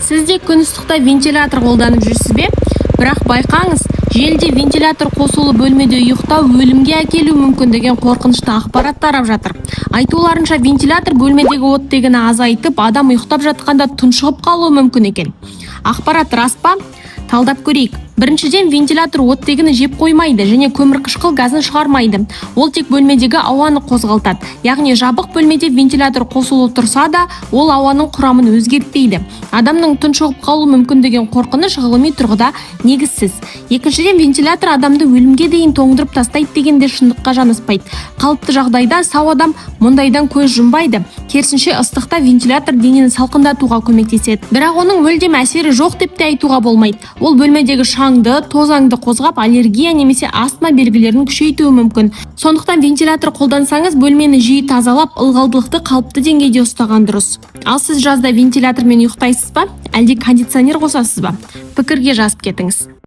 Сіз де күн ыстықта вентилятор қолданып жүрсіз бе? Бірақ байқаңыз, желіде вентилятор қосулы бөлмеде ұйықтау өлімге әкелуі мүмкін деген қорқынышты ақпарат тарап жатыр. Айтуларынша вентилятор бөлмедегі оттегіні азайтып, адам ұйықтап жатқанда тұншығып қалуы мүмкін екен. Ақпарат рас па? Талдап көрейік. Біріншіден, вентилятор оттегіні жеп қоймайды және көмірқышқыл газын шығармайды. Ол тек бөлмедегі ауаны қозғалтады. Яғни жабық бөлмеде вентилятор қосулы тұрса да, ол ауаның құрамын өзгертпейді. Адамның тұншығып қалуы мүмкін деген қорқыныш ғылыми тұрғыда негізсіз. Екіншіден, вентилятор адамды өлімге дейін тоңдырып тастайды дегенде шындыққа жанаспайды. Қалыпты жағдайда сау адам мұндайдан көз жұмбайды. Керісінше, ыстықта вентилятор денені салқындатуға көмектеседі. Бірақ оның мүлдем әсері жоқ деп те айтуға болмайды. Ол бөлмедегі шаңды, тозаңды қозғап, аллергия немесе астма белгілерін күшейтуі мүмкін. Сондықтан вентилятор қолдансаңыз, бөлмені жиі тазалап, ылғалдылықты қалыпты деңгейде ұстаған дұрыс. Ал сіз жазда вентилятормен ұйықтайсыз ба? Әлде кондиционер қосасыз ба? Пікірге жазып кетіңіз.